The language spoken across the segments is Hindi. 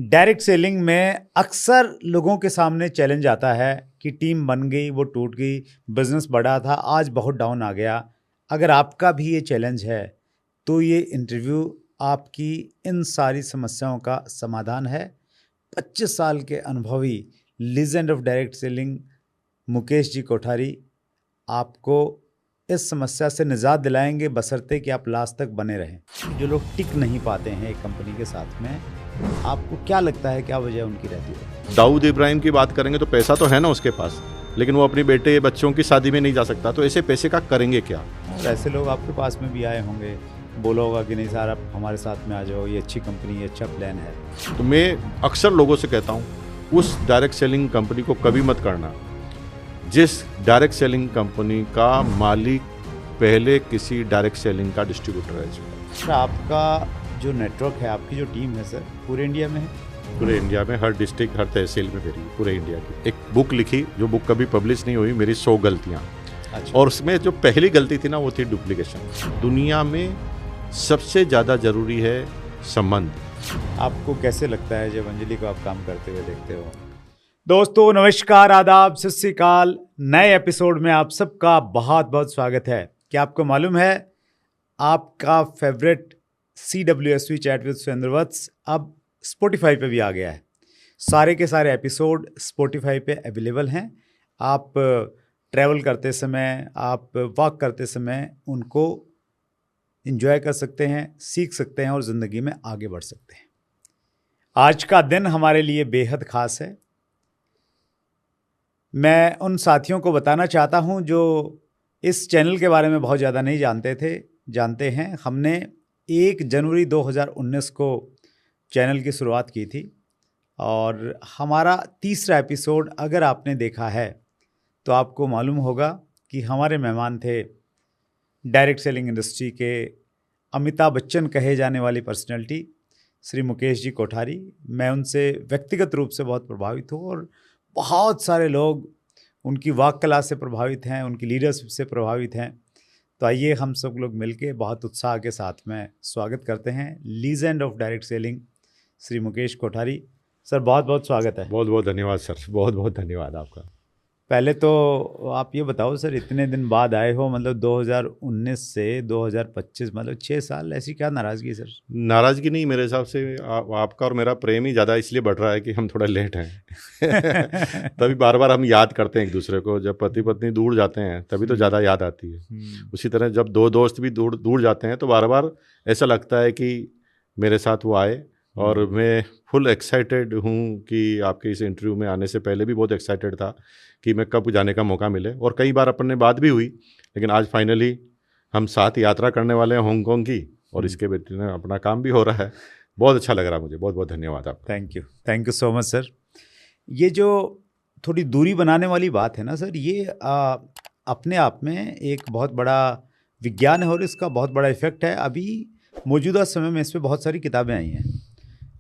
डायरेक्ट सेलिंग में अक्सर लोगों के सामने चैलेंज आता है कि टीम बन गई, वो टूट गई, बिजनेस बढ़ा था, आज बहुत डाउन आ गया। अगर आपका भी ये चैलेंज है तो ये इंटरव्यू आपकी इन सारी समस्याओं का समाधान है। 25 साल के अनुभवी legend of direct selling Mukesh ji Kothari आपको इस समस्या से निजात दिलाएंगे, बशर्ते कि आप लास्ट तक बने रहें। जो लोग टिक नहीं पाते हैं एक कंपनी के साथ में, आपको क्या लगता है क्या वजह उनकी रहती है? दाऊद इब्राहिम की बात करेंगे तो पैसा तो है ना उसके पास, लेकिन वो अपनी बेटे बच्चों की शादी में नहीं जा सकता, तो ऐसे पैसे का करेंगे क्या? और ऐसे लोग आपके पास में भी आए होंगे, बोला होगा कि नहीं सर आप हमारे साथ में आ जाओ, ये अच्छी कंपनी, ये अच्छा प्लान है। तो मैं अक्सर लोगों से कहता हूँ उस डायरेक्ट सेलिंग कंपनी को कभी मत करना जिस डायरेक्ट सेलिंग कंपनी का मालिक पहले किसी डायरेक्ट सेलिंग का डिस्ट्रीब्यूटर है। सर आपका जो नेटवर्क है, आपकी जो टीम है सर, पूरे इंडिया में है? पूरे इंडिया में, हर डिस्ट्रिक्ट हर तहसील में मेरी पूरे इंडिया की। एक बुक लिखी जो बुक कभी पब्लिश नहीं हुई, मेरी 100 गलतियाँ। अच्छा। और उसमें जो पहली गलती थी ना वो थी डुप्लीकेशन। दुनिया में सबसे ज़्यादा ज़रूरी है संबंध। आपको कैसे लगता है जब अंजलि को आप काम करते हुए देखते हो? दोस्तों नमस्कार, आदाब, सत श्री अकाल। नए एपिसोड में आप सबका बहुत बहुत स्वागत है। क्या आपको मालूम है आपका favourite CWSV chat with Surendra Vats अब स्पॉटिफाई पे भी आ गया है। सारे के सारे एपिसोड स्पॉटिफाई पे अवेलेबल हैं। आप ट्रैवल करते समय, आप वॉक करते समय उनको एंजॉय कर सकते हैं, सीख सकते हैं और ज़िंदगी में आगे बढ़ सकते हैं। आज का दिन हमारे लिए बेहद ख़ास है। मैं उन साथियों को बताना चाहता हूं जो इस चैनल के बारे में बहुत ज़्यादा नहीं जानते हैं। हमने 1 जनवरी 2019 को चैनल की शुरुआत की थी और हमारा तीसरा एपिसोड अगर आपने देखा है तो आपको मालूम होगा कि हमारे मेहमान थे डायरेक्ट सेलिंग इंडस्ट्री के अमिताभ बच्चन कहे जाने वाली पर्सनैलिटी श्री मुकेश जी कोठारी। मैं उनसे व्यक्तिगत रूप से बहुत प्रभावित हूँ और बहुत सारे लोग उनकी वाक कला से प्रभावित हैं, उनकी लीडरशिप से प्रभावित हैं। तो आइए हम सब लोग मिलके बहुत उत्साह के साथ में स्वागत करते हैं legend of direct selling Shri Mukesh Kothari. Sir बहुत बहुत स्वागत है। बहुत बहुत धन्यवाद सर, बहुत बहुत धन्यवाद आपका। पहले तो आप ये बताओ सर, इतने दिन बाद आए हो, मतलब 2019 से 2025, मतलब 6 साल, ऐसी क्या नाराज़गी सर? नाराज़गी नहीं, मेरे हिसाब से आपका और मेरा प्रेम ही ज़्यादा इसलिए बढ़ रहा है कि हम थोड़ा लेट हैं। तभी बार बार हम याद करते हैं एक दूसरे को। जब पति पत्नी दूर जाते हैं तभी तो ज़्यादा याद आती है। उसी तरह जब 2 दोस्त भी दूर जाते हैं तो बार बार ऐसा लगता है कि मेरे साथ वो आए। और मैं फुल एक्साइटेड हूँ कि आपके इस इंटरव्यू में आने से पहले भी बहुत एक्साइटेड था कि मैं कब जाने का मौका मिले। और कई बार अपने बात भी हुई, लेकिन आज फाइनली हम साथ यात्रा करने वाले हैं हांगकांग की, और इसके बेटे ने अपना काम भी हो रहा है। बहुत अच्छा लग रहा है मुझे। बहुत बहुत धन्यवाद आपका। Thank you so much sir. ये जो थोड़ी दूरी बनाने वाली बात है ना सर, ये अपने आप में एक बहुत बड़ा विज्ञान है और इसका बहुत बड़ा इफेक्ट है। अभी मौजूदा समय में इस पर बहुत सारी किताबें आई हैं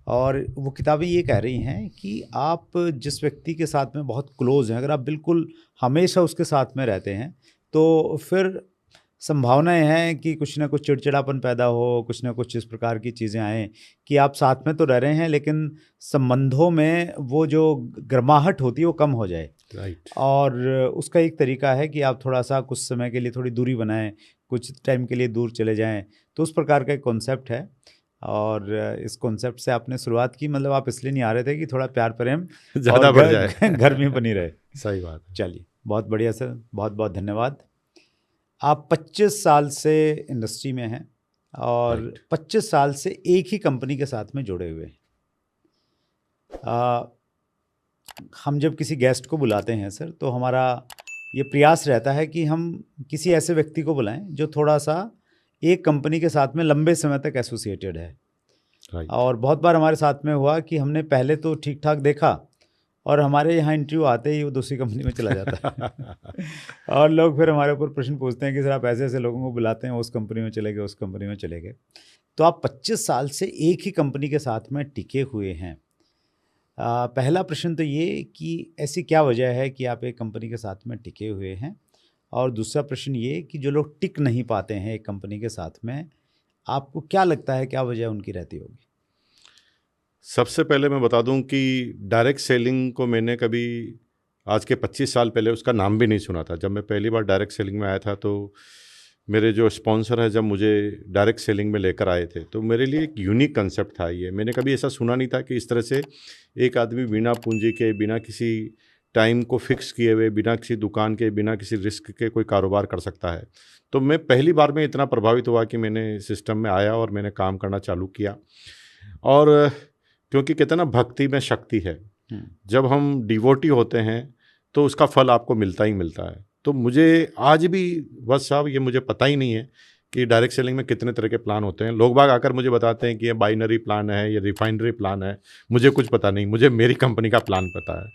और वो किताबें ये कह रही हैं कि आप जिस व्यक्ति के साथ में बहुत क्लोज हैं, अगर आप बिल्कुल हमेशा उसके साथ में रहते हैं तो फिर संभावनाएं हैं कि कुछ ना कुछ चिड़चिड़ापन पैदा हो, कुछ ना कुछ इस प्रकार की चीज़ें आएँ कि आप साथ में तो रह रहे हैं लेकिन संबंधों में वो जो गर्माहट होती है वो कम हो जाए। राइट। और उसका एक तरीका है कि आप थोड़ा सा कुछ समय के लिए थोड़ी दूरी बनाएं, कुछ टाइम के लिए दूर चले जाएं। तो उस प्रकार का एक कॉन्सेप्ट है और इस कॉन्सेप्ट से आपने शुरुआत की, मतलब आप इसलिए नहीं आ रहे थे कि थोड़ा प्यार प्रेम ज़्यादा बढ़ जाए, घर में बनी रहे। सही बात है। चलिए, बहुत बढ़िया सर, बहुत बहुत धन्यवाद। आप 25 साल से इंडस्ट्री में हैं और 25 साल से एक ही कंपनी के साथ में जुड़े हुए हैं। हम जब किसी गेस्ट को बुलाते हैं सर तो हमारा ये प्रयास रहता है कि हम किसी ऐसे व्यक्ति को बुलाएं जो थोड़ा सा एक कंपनी के साथ में लंबे समय तक एसोसिएटेड है। और बहुत बार हमारे साथ में हुआ कि हमने पहले तो ठीक ठाक देखा और हमारे यहाँ इंटरव्यू आते ही वो दूसरी कंपनी में चला जाता है। और लोग फिर हमारे ऊपर प्रश्न पूछते हैं कि सर आप ऐसे ऐसे लोगों को बुलाते हैं, उस कंपनी में चले गए, उस कंपनी में चले गए। तो आप 25 साल से एक ही कंपनी के साथ में टिके हुए हैं। पहला प्रश्न तो ये कि ऐसी क्या वजह है कि आप एक कंपनी के साथ में टिके हुए हैं, और दूसरा प्रश्न ये कि जो लोग टिक नहीं पाते हैं एक कंपनी के साथ में, आपको क्या लगता है क्या वजह उनकी रहती होगी? सबसे पहले मैं बता दूं कि डायरेक्ट सेलिंग को मैंने कभी आज के 25 साल पहले उसका नाम भी नहीं सुना था। जब मैं पहली बार डायरेक्ट सेलिंग में आया था तो मेरे जो स्पॉन्सर है जब मुझे डायरेक्ट सेलिंग में लेकर आए थे तो मेरे लिए एक यूनिक कंसेप्ट था ये। मैंने कभी ऐसा सुना नहीं था कि इस तरह से एक आदमी बिना पूंजी के, बिना किसी टाइम को फिक्स किए हुए, बिना किसी दुकान के, बिना किसी रिस्क के कोई कारोबार कर सकता है। तो मैं पहली बार में इतना प्रभावित हुआ कि मैंने सिस्टम में आया और मैंने काम करना चालू किया। और क्योंकि कहते हैं ना, भक्ति में शक्ति है। जब हम डिवोटी होते हैं तो उसका फल आपको मिलता ही मिलता है। तो मुझे आज भी बस साहब ये मुझे पता ही नहीं है कि डायरेक्ट सेलिंग में कितने तरह के प्लान होते हैं। लोग बाग आकर मुझे बताते हैं कि ये बाइनरी प्लान है, ये रिफाइनरी प्लान है। मुझे कुछ पता नहीं, मुझे मेरी कंपनी का प्लान पता है।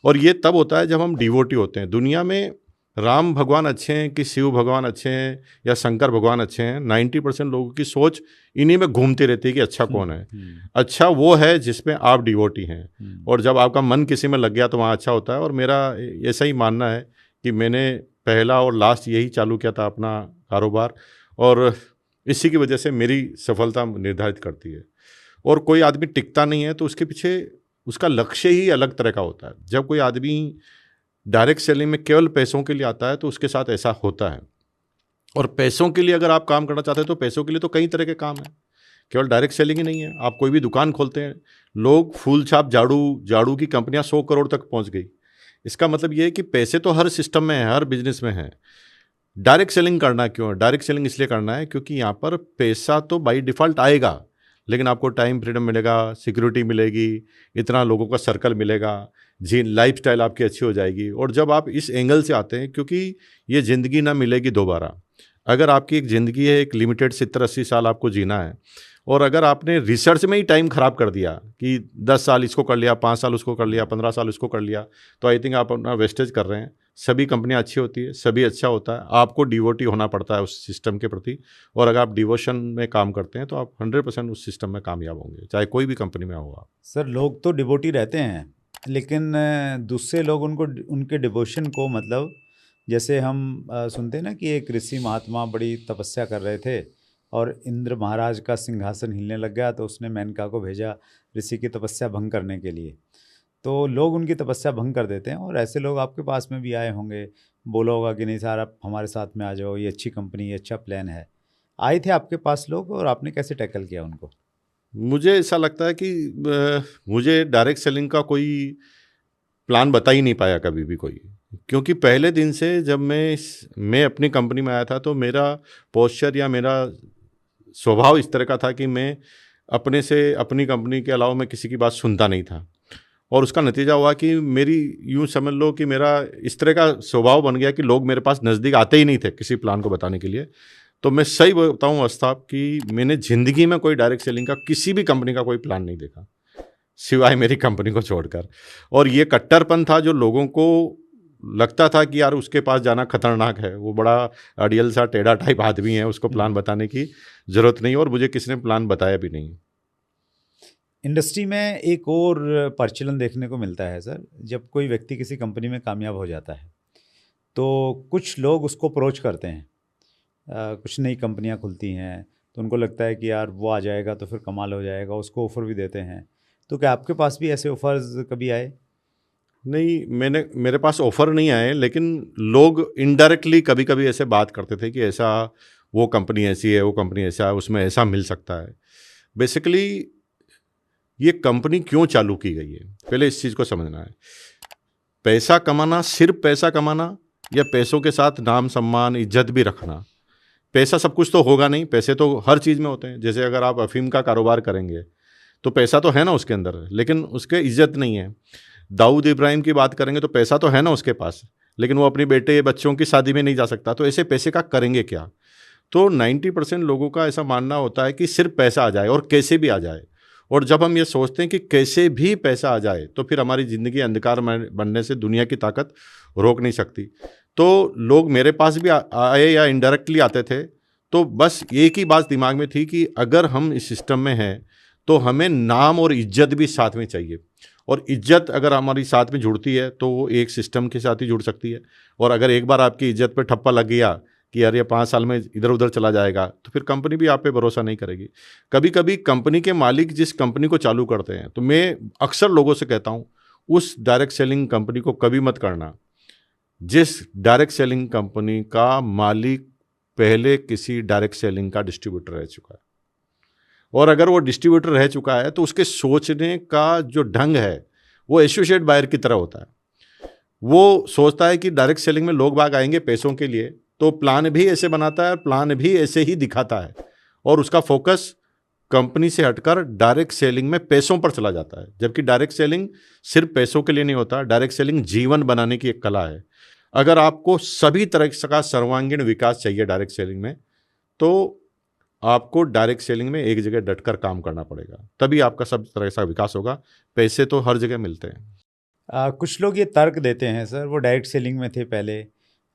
और ये तब होता है जब हम डिवोटी होते हैं। दुनिया में राम भगवान अच्छे हैं कि शिव भगवान अच्छे हैं या शंकर भगवान अच्छे हैं, 90% लोगों की सोच इन्हीं में घूमती रहती है कि अच्छा कौन है। अच्छा वो है जिसमें आप डिवोटी हैं। और जब आपका मन किसी में लग गया तो वहाँ अच्छा होता है। और मेरा ऐसा ही मानना है कि मैंने पहला और लास्ट यही चालू किया था अपना कारोबार, और इसी की वजह से मेरी सफलता निर्धारित करती है। और कोई आदमी टिकता नहीं है तो उसके पीछे उसका लक्ष्य ही अलग तरह का होता है। जब कोई आदमी डायरेक्ट सेलिंग में केवल पैसों के लिए आता है तो उसके साथ ऐसा होता है। और पैसों के लिए अगर आप काम करना चाहते हैं तो पैसों के लिए तो कई तरह के काम हैं, केवल डायरेक्ट सेलिंग ही नहीं है। आप कोई भी दुकान खोलते हैं, लोग फूल छाप झाड़ू की कंपनियां 100 करोड़ तक पहुंच गई। इसका मतलब ये है कि पैसे तो हर सिस्टम में है, हर बिजनेस में है। डायरेक्ट सेलिंग करना क्यों है? डायरेक्ट सेलिंग इसलिए करना है क्योंकि यहाँ पर पैसा तो बाई डिफ़ॉल्ट आएगा, लेकिन आपको टाइम फ्रीडम मिलेगा, सिक्योरिटी मिलेगी, इतना लोगों का सर्कल मिलेगा, जी लाइफस्टाइल आपकी अच्छी हो जाएगी। और जब आप इस एंगल से आते हैं, क्योंकि ये ज़िंदगी ना मिलेगी दोबारा। अगर आपकी एक ज़िंदगी है, एक लिमिटेड 70-80 साल आपको जीना है, और अगर आपने रिसर्च में ही टाइम ख़राब कर दिया कि 10 साल इसको कर लिया, 5 साल उसको कर लिया, 15 साल उसको कर लिया, तो आई थिंक आप अपना वेस्टेज कर रहे हैं। सभी कंपनियां अच्छी होती है, सभी अच्छा होता है, आपको डिवोटी होना पड़ता है उस सिस्टम के प्रति। और अगर आप डिवोशन में काम करते हैं तो आप 100% उस सिस्टम में कामयाब होंगे, चाहे कोई भी कंपनी में हो आप। सर, लोग तो डिवोटी रहते हैं, लेकिन दूसरे लोग उनके डिवोशन को, मतलब जैसे हम सुनते हैं ना कि एक ऋषि महात्मा बड़ी तपस्या कर रहे थे और इंद्र महाराज का सिंहासन हिलने लग गया, तो उसने मेनका को भेजा ऋषि की तपस्या भंग करने के लिए। तो लोग उनकी तपस्या भंग कर देते हैं, और ऐसे लोग आपके पास में भी आए होंगे, बोला होगा कि नहीं सर आप हमारे साथ में आ जाओ, ये अच्छी कंपनी, ये अच्छा प्लान है। आए थे आपके पास लोग, और आपने कैसे टैकल किया उनको? मुझे ऐसा लगता है कि मुझे डायरेक्ट सेलिंग का कोई प्लान बता ही नहीं पाया कभी भी कोई, क्योंकि पहले दिन से जब मैं अपनी कंपनी में आया था तो मेरा पोस्चर या मेरा स्वभाव इस तरह का था कि मैं अपने से, अपनी कंपनी के अलावा मैं किसी की बात सुनता नहीं था। और उसका नतीजा हुआ कि मेरी, यूँ समझ लो कि मेरा इस तरह का स्वभाव बन गया कि लोग मेरे पास नज़दीक आते ही नहीं थे किसी प्लान को बताने के लिए। तो मैं सही बताऊँ अस्ताब कि मैंने ज़िंदगी में कोई डायरेक्ट सेलिंग का, किसी भी कंपनी का कोई प्लान नहीं देखा सिवाय मेरी कंपनी को छोड़कर। और ये कट्टरपन था जो लोगों को लगता था कि यार उसके पास जाना खतरनाक है, वो बड़ा अड़ियल सा टेढ़ा टाइप आदमी है, उसको प्लान बताने की ज़रूरत नहीं। और मुझे किसी ने प्लान बताया भी नहीं। इंडस्ट्री में एक और प्रचलन देखने को मिलता है सर, जब कोई व्यक्ति किसी कंपनी में कामयाब हो जाता है तो कुछ लोग उसको अप्रोच करते हैं। कुछ नई कंपनियां खुलती हैं तो उनको लगता है कि यार वो आ जाएगा तो फिर कमाल हो जाएगा, उसको ऑफ़र भी देते हैं। तो क्या आपके पास भी ऐसे ऑफ़र्स कभी आए? नहीं, मेरे पास ऑफ़र नहीं आए, लेकिन लोग इनडायरेक्टली कभी कभी ऐसे बात करते थे कि ऐसा, वो कंपनी ऐसी है, वो कंपनी ऐसा है, उसमें ऐसा मिल सकता है। बेसिकली ये कंपनी क्यों चालू की गई है, पहले इस चीज़ को समझना है। पैसा कमाना, सिर्फ पैसा कमाना, या पैसों के साथ नाम सम्मान इज्जत भी रखना। पैसा सब कुछ तो होगा नहीं, पैसे तो हर चीज़ में होते हैं। जैसे अगर आप अफीम का कारोबार करेंगे तो पैसा तो है ना उसके अंदर, लेकिन उसके इज्जत नहीं है। दाऊद इब्राहिम की बात करेंगे तो पैसा तो है ना उसके पास, लेकिन वो अपने बेटे बच्चों की शादी में नहीं जा सकता। तो ऐसे पैसे का करेंगे क्या? तो 90% लोगों का ऐसा मानना होता है कि सिर्फ पैसा आ जाए और कैसे भी आ जाए। और जब हम ये सोचते हैं कि कैसे भी पैसा आ जाए तो फिर हमारी ज़िंदगी अंधकार बनने से दुनिया की ताकत रोक नहीं सकती। तो लोग मेरे पास भी आए या इनडायरेक्टली आते थे, तो बस एक ही बात दिमाग में थी कि अगर हम इस सिस्टम में हैं तो हमें नाम और इज्जत भी साथ में चाहिए। और इज्जत अगर हमारी साथ में जुड़ती है तो वो एक सिस्टम के साथ ही जुड़ सकती है। और अगर एक बार आपकी इज्जत पे ठप्पा लग गया कि यार ये 5 साल में इधर उधर चला जाएगा, तो फिर कंपनी भी आप पे भरोसा नहीं करेगी। कभी कभी कंपनी के मालिक जिस कंपनी को चालू करते हैं, तो मैं अक्सर लोगों से कहता हूँ उस डायरेक्ट सेलिंग कंपनी को कभी मत करना जिस डायरेक्ट सेलिंग कंपनी का मालिक पहले किसी डायरेक्ट सेलिंग का डिस्ट्रीब्यूटर रह चुका है। और अगर वो डिस्ट्रीब्यूटर रह चुका है तो उसके सोचने का जो ढंग है वो एसोसिएट बायर की तरह होता है। वो सोचता है कि डायरेक्ट सेलिंग में लोग बाग आएंगे पैसों के लिए, तो प्लान भी ऐसे बनाता है, प्लान भी ऐसे ही दिखाता है, और उसका फोकस कंपनी से हटकर डायरेक्ट सेलिंग में पैसों पर चला जाता है। जबकि डायरेक्ट सेलिंग सिर्फ पैसों के लिए नहीं होता, डायरेक्ट सेलिंग जीवन बनाने की एक कला है। अगर आपको सभी तरह का सर्वांगीण विकास चाहिए डायरेक्ट सेलिंग में, तो आपको डायरेक्ट सेलिंग में एक जगह डटकर काम करना पड़ेगा, तभी आपका सब तरह का विकास होगा। पैसे तो हर जगह मिलते हैं। कुछ लोग ये तर्क देते हैं सर, वो डायरेक्ट सेलिंग में थे पहले,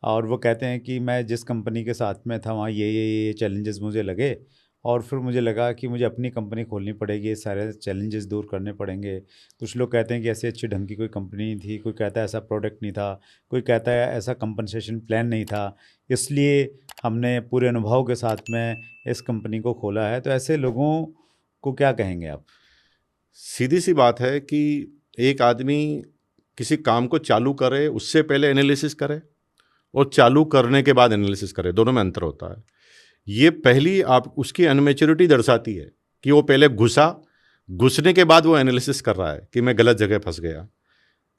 और वो कहते हैं कि मैं जिस कंपनी के साथ में था वहाँ ये चैलेंजेस मुझे लगे, और फिर मुझे लगा कि मुझे अपनी कंपनी खोलनी पड़ेगी, ये सारे चैलेंजेस दूर करने पड़ेंगे। कुछ लोग कहते हैं कि ऐसी अच्छी ढंग की कोई कंपनी नहीं थी, कोई कहता है ऐसा प्रोडक्ट नहीं था, कोई कहता है ऐसा कंपनसेशन प्लान नहीं था, इसलिए हमने पूरे अनुभव के साथ में इस कंपनी को खोला है। तो ऐसे लोगों को क्या कहेंगे आप? सीधी सी बात है कि एक आदमी किसी काम को चालू करे उससे पहले एनालिसिस करे और चालू करने के बाद एनालिसिस करे, दोनों में अंतर होता है। ये पहली आप उसकी अनमेच्योरिटी दर्शाती है कि वो पहले घुसने के बाद वो एनालिसिस कर रहा है कि मैं गलत जगह फंस गया।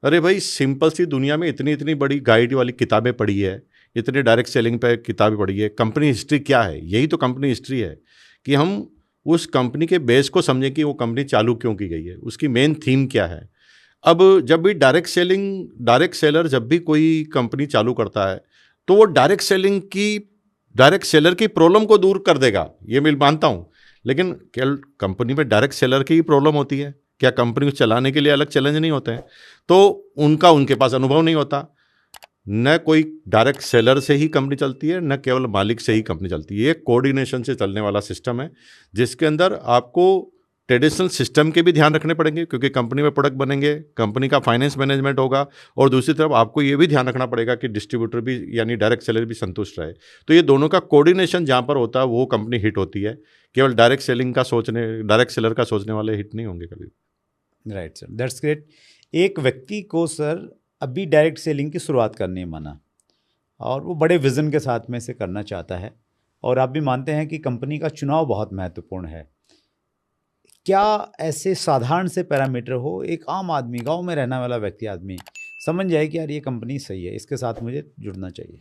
अरे भाई, सिंपल सी दुनिया में इतनी इतनी बड़ी गाइड वाली किताबें पढ़ी है, इतनी डायरेक्ट सेलिंग पे किताबें पढ़ी है। कंपनी हिस्ट्री क्या है? यही तो कंपनी हिस्ट्री है कि हम उस कंपनी के बेस को समझें कि वो कंपनी चालू क्यों की गई है, उसकी मेन थीम क्या है। अब जब भी डायरेक्ट सेलर जब भी कोई कंपनी चालू करता है तो वो डायरेक्ट सेलर की प्रॉब्लम को दूर कर देगा, ये मैं मानता हूँ। लेकिन क्या कंपनी में डायरेक्ट सेलर की ही प्रॉब्लम होती है? क्या कंपनी को चलाने के लिए अलग चैलेंज नहीं होते हैं? तो उनके पास अनुभव नहीं होता। न कोई डायरेक्ट सेलर से ही कंपनी चलती है, न केवल मालिक से ही कंपनी चलती है। ये कोऑर्डिनेशन से चलने वाला सिस्टम है जिसके अंदर आपको ट्रेडिशनल सिस्टम के भी ध्यान रखने पड़ेंगे, क्योंकि कंपनी में प्रोडक्ट बनेंगे, कंपनी का फाइनेंस मैनेजमेंट होगा, और दूसरी तरफ आपको ये भी ध्यान रखना पड़ेगा कि डिस्ट्रीब्यूटर भी यानी डायरेक्ट सेलर भी संतुष्ट रहे। तो ये दोनों का कोऑर्डिनेशन जहाँ पर होता है वो कंपनी हिट होती है। केवल डायरेक्ट सेलर का सोचने वाले हिट नहीं होंगे कभी। Right sir, that's great. एक व्यक्ति को सर अभी डायरेक्ट सेलिंग की शुरुआत करनी है माना, और वो बड़े विज़न के साथ में इसे करना चाहता है, और आप भी मानते हैं कि कंपनी का चुनाव बहुत महत्वपूर्ण है। क्या ऐसे साधारण से पैरामीटर हो, एक आम आदमी, गांव में रहने वाला व्यक्ति आदमी समझ जाए कि यार ये कंपनी सही है, इसके साथ मुझे जुड़ना चाहिए?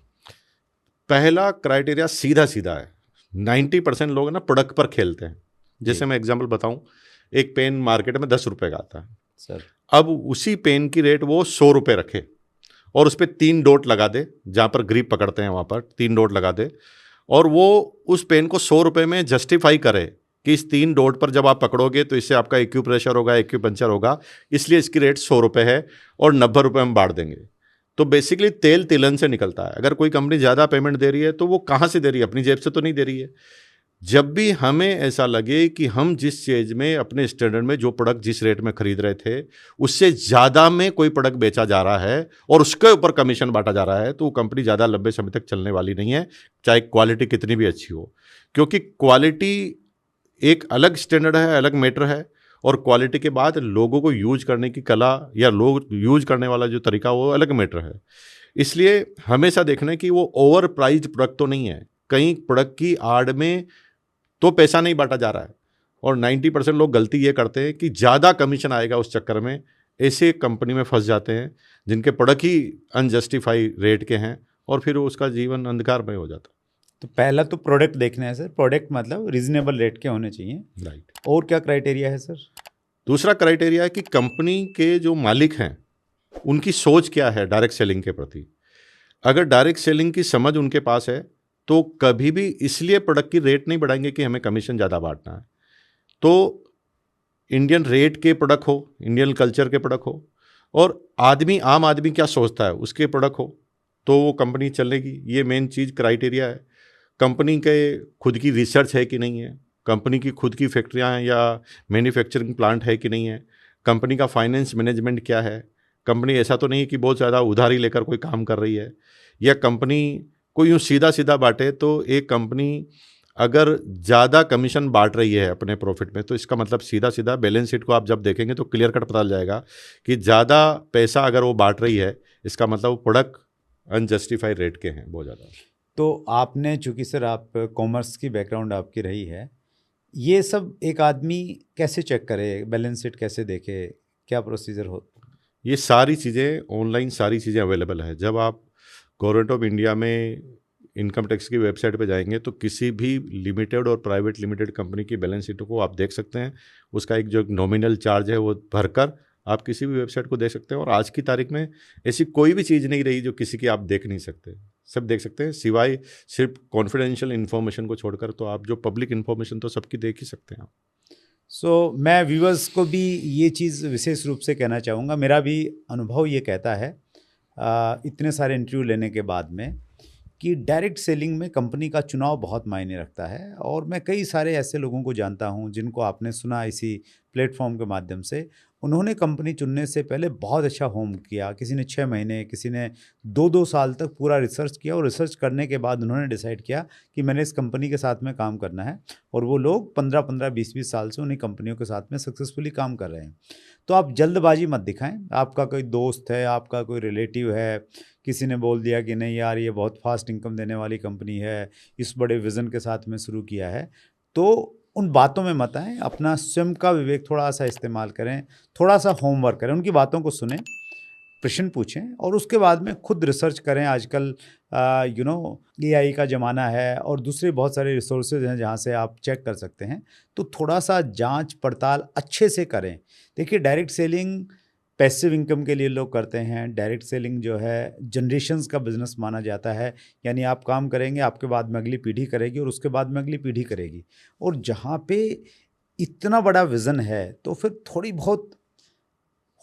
पहला क्राइटेरिया सीधा सीधा है। 90% लोग ना प्रोडक्ट पर खेलते हैं। जैसे मैं एग्जांपल बताऊं, एक पेन मार्केट में 10 रुपये का आता है सर, अब उसी पेन की रेट वो 100 रुपये रखे और उस पर 3 डॉट लगा दे, जहाँ पर ग्रिप पकड़ते हैं वहाँ पर 3 डॉट लगा दे, और वो उस पेन को 100 रुपये में जस्टिफाई करे कि इस 3 डॉट पर जब आप पकड़ोगे तो इससे आपका एक्यू प्रेशर होगा, एक्यू पंचर होगा, इसलिए इसकी रेट 100 रुपये है और 90 रुपये हम बांट देंगे। तो बेसिकली तेल तिलन से निकलता है। अगर कोई कंपनी ज़्यादा पेमेंट दे रही है तो वो कहाँ से दे रही है? अपनी जेब से तो नहीं दे रही है। जब भी हमें ऐसा लगे कि हम जिस चीज़ में अपने स्टैंडर्ड में जो प्रोडक्ट जिस रेट में खरीद रहे थे उससे ज़्यादा में कोई प्रोडक्ट बेचा जा रहा है और उसके ऊपर कमीशन बांटा जा रहा है, तो वो कंपनी ज़्यादा लंबे समय तक चलने वाली नहीं है, चाहे क्वालिटी कितनी भी अच्छी हो। क्योंकि क्वालिटी एक अलग स्टैंडर्ड है, अलग मैटर है, और क्वालिटी के बाद लोगों को यूज करने की कला या लोग यूज करने वाला जो तरीका वो अलग मैटर है। इसलिए हमेशा देखना है कि वो ओवर प्राइज्ड प्रोडक्ट तो नहीं है, कहीं प्रोडक्ट की आड़ में तो पैसा नहीं बांटा जा रहा है। और 90% लोग गलती ये करते हैं कि ज़्यादा कमीशन आएगा उस चक्कर में ऐसे कंपनी में फंस जाते हैं जिनके प्रोडक्ट ही अनजस्टिफाई रेट के हैं, और फिर उसका जीवन अंधकारमय हो जाता है। तो पहला तो प्रोडक्ट देखना है सर, प्रोडक्ट मतलब रीजनेबल रेट के होने चाहिए। राइट। और क्या क्राइटेरिया है सर? दूसरा क्राइटेरिया है कि कंपनी के जो मालिक हैं उनकी सोच क्या है डायरेक्ट सेलिंग के प्रति। अगर डायरेक्ट सेलिंग की समझ उनके पास है तो कभी भी इसलिए प्रोडक्ट की रेट नहीं बढ़ाएंगे कि हमें कमीशन ज़्यादा बांटना है। तो इंडियन रेट के प्रोडक्ट हो, इंडियन कल्चर के प्रोडक्ट हो, और आम आदमी क्या सोचता है उसके प्रोडक्ट हो, तो वो कंपनी चलेगी। ये मेन चीज़ क्राइटेरिया है। कंपनी के खुद की रिसर्च है कि नहीं है, कंपनी की खुद की फैक्ट्रियाँ हैं या मैन्युफैक्चरिंग प्लांट है कि नहीं है, कंपनी का फाइनेंस मैनेजमेंट क्या है, कंपनी ऐसा तो नहीं है कि बहुत ज़्यादा उधारी लेकर कोई काम कर रही है, या कंपनी कोई यूँ सीधा सीधा बांटे तो एक कंपनी अगर ज़्यादा कमीशन बांट रही है अपने प्रॉफिट में, तो इसका मतलब सीधा सीधा बैलेंस शीट को आप जब देखेंगे तो क्लियर कट पता चल जाएगा कि ज़्यादा पैसा अगर वो बांट रही है, इसका मतलब वो प्रोडक्ट अनजस्टिफाइड रेट के हैं बहुत ज़्यादा। तो आपने, चूँकि सर आप कॉमर्स की बैकग्राउंड आपकी रही है, ये सब एक आदमी कैसे चेक करे, बैलेंस शीट कैसे देखे, क्या प्रोसीजर हो? ये सारी चीज़ें ऑनलाइन, सारी चीज़ें अवेलेबल है। जब आप गवर्नमेंट ऑफ इंडिया में इनकम टैक्स की वेबसाइट पे जाएंगे तो किसी भी लिमिटेड और प्राइवेट लिमिटेड कंपनी की बैलेंस शीट को आप देख सकते हैं। उसका एक जो नॉमिनल चार्ज है वो भरकर आप किसी भी वेबसाइट को देख सकते हैं। और आज की तारीख में ऐसी कोई भी चीज़ नहीं रही जो किसी की आप देख नहीं सकते, सब देख सकते हैं, सिवाय सिर्फ कॉन्फिडेंशियल इन्फॉर्मेशन को छोड़कर। तो आप जो पब्लिक इन्फॉर्मेशन तो सबकी देख ही सकते हैं आप। सो मैं व्यूअर्स को भी ये चीज़ विशेष रूप से कहना चाहूँगा, मेरा भी अनुभव ये कहता है इतने सारे इंटरव्यू लेने के बाद में, कि डायरेक्ट सेलिंग में कंपनी का चुनाव बहुत मायने रखता है। और मैं कई सारे ऐसे लोगों को जानता हूं जिनको आपने सुना इसी प्लेटफॉर्म के माध्यम से, उन्होंने कंपनी चुनने से पहले बहुत अच्छा होम किया। किसी ने 6 महीने, किसी ने 2-2 साल तक पूरा रिसर्च किया, और रिसर्च करने के बाद उन्होंने डिसाइड किया कि मैंने इस कंपनी के साथ में काम करना है। और वो लोग 15-15, 20-20 साल से उन्हीं कंपनियों के साथ में सक्सेसफुली काम कर रहे हैं। तो आप जल्दबाजी मत दिखाएं। आपका कोई दोस्त है, आपका कोई रिलेटिव है, किसी ने बोल दिया कि नहीं यार ये बहुत फास्ट इनकम देने वाली कंपनी है, इस बड़े विज़न के साथ में शुरू किया है, तो उन बातों में मत आएँ। अपना स्वयं का विवेक थोड़ा सा इस्तेमाल करें, थोड़ा सा होमवर्क करें, उनकी बातों को सुनें, प्रश्न पूछें, और उसके बाद में खुद रिसर्च करें। आजकल AI का ज़माना है और दूसरे बहुत सारे रिसोर्सेज हैं जहाँ से आप चेक कर सकते हैं। तो थोड़ा सा जांच पड़ताल अच्छे से करें। देखिए, डायरेक्ट सेलिंग पैसिव इनकम के लिए लोग करते हैं। डायरेक्ट सेलिंग जो है जनरेशन्स का बिजनेस माना जाता है, यानी आप काम करेंगे, आपके बाद में अगली पीढ़ी करेगी और उसके बाद में अगली पीढ़ी करेगी। और जहाँ पे इतना बड़ा विज़न है तो फिर थोड़ी बहुत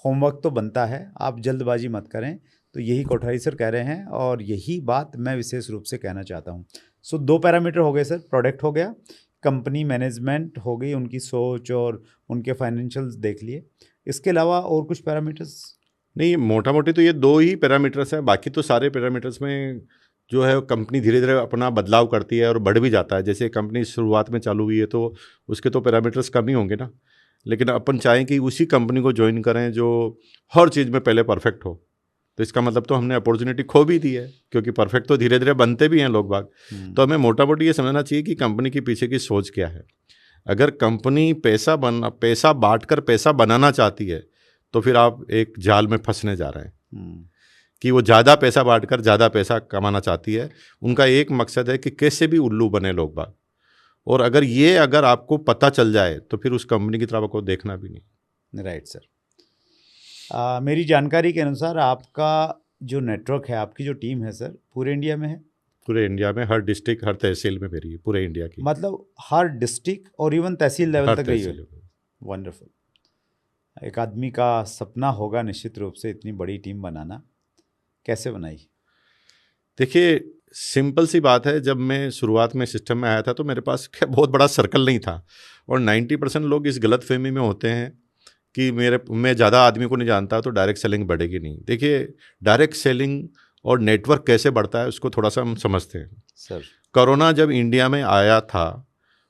होमवर्क तो बनता है, आप जल्दबाजी मत करें। तो यही कोठारी सर कह रहे हैं और यही बात मैं विशेष रूप से कहना चाहता हूँ। सो 2 पैरामीटर हो गए सर, प्रोडक्ट हो गया, कंपनी मैनेजमेंट हो गई, उनकी सोच और उनके फाइनेंशियल्स देख लिए। इसके अलावा और कुछ पैरामीटर्स? नहीं, मोटा मोटी तो ये 2 ही पैरामीटर्स हैं। बाकी तो सारे पैरामीटर्स में जो है कंपनी धीरे धीरे अपना बदलाव करती है और बढ़ भी जाता है। जैसे कंपनी शुरुआत में चालू हुई है तो उसके तो पैरामीटर्स कम ही होंगे ना, लेकिन अपन चाहें कि उसी कंपनी को ज्वाइन करें जो हर चीज़ में पहले परफेक्ट हो, तो इसका मतलब तो हमने अपॉर्चुनिटी खो भी दी है, क्योंकि परफेक्ट तो धीरे धीरे बनते भी हैं लोग बाग। तो हमें मोटा मोटी ये समझना चाहिए कि कंपनी के पीछे की सोच क्या है। अगर कंपनी पैसा बांट कर पैसा बनाना चाहती है तो फिर आप एक जाल में फंसने जा रहे हैं कि वो ज़्यादा पैसा बांटकर ज़्यादा पैसा कमाना चाहती है। उनका एक मकसद है कि कैसे भी उल्लू बने लोग बाग, और अगर आपको पता चल जाए तो फिर उस कंपनी की तरफ आपको देखना भी नहीं। Right sir. मेरी जानकारी के अनुसार आपका जो नेटवर्क है, आपकी जो टीम है सर, पूरे इंडिया में है? पूरे इंडिया में, हर डिस्ट्रिक्ट, हर तहसील में मेरी है, पूरे इंडिया की। मतलब हर डिस्ट्रिक्ट और इवन तहसील लेवल तक गई है? वंडरफुल। एक आदमी का सपना होगा निश्चित रूप से इतनी बड़ी टीम बनाना। कैसे बनाई? देखिए, सिंपल सी बात है, जब मैं शुरुआत में सिस्टम में आया था तो मेरे पास बहुत बड़ा सर्कल नहीं था, और 90% लोग इस गलत फहमी में होते हैं कि मैं ज़्यादा आदमी को नहीं जानता तो डायरेक्ट सेलिंग बढ़ेगी नहीं। देखिए, डायरेक्ट सेलिंग और नेटवर्क कैसे बढ़ता है उसको थोड़ा सा हम समझते हैं। सर, कोरोना जब इंडिया में आया था,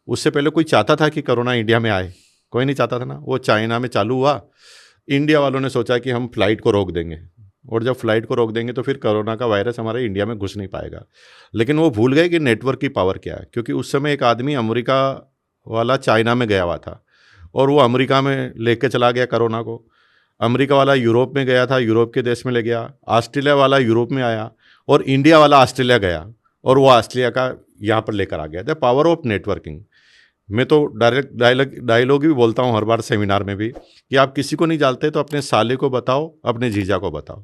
उससे पहले कोई चाहता था कि कोरोना इंडिया में आए? कोई नहीं चाहता था ना। वो चाइना में चालू हुआ, इंडिया वालों ने सोचा कि हम फ्लाइट को रोक देंगे, और जब फ्लाइट को रोक देंगे तो फिर कोरोना का वायरस हमारे इंडिया में घुस नहीं पाएगा। लेकिन वो भूल गए कि नेटवर्क की पावर क्या है, क्योंकि उस समय एक आदमी अमेरिका वाला चाइना में गया हुआ था और वो अमेरिका में लेके चला गया कोरोना को। अमेरिका वाला यूरोप में गया था, यूरोप के देश में ले गया। ऑस्ट्रेलिया वाला यूरोप में आया और इंडिया वाला ऑस्ट्रेलिया गया, और वो ऑस्ट्रेलिया का यहाँ पर लेकर आ गया। The power of networking. मैं तो डायरेक्ट डायलॉग भी बोलता हूँ हर बार सेमिनार में भी, कि आप किसी को नहीं जानते तो अपने साले को बताओ, अपने जीजा को बताओ,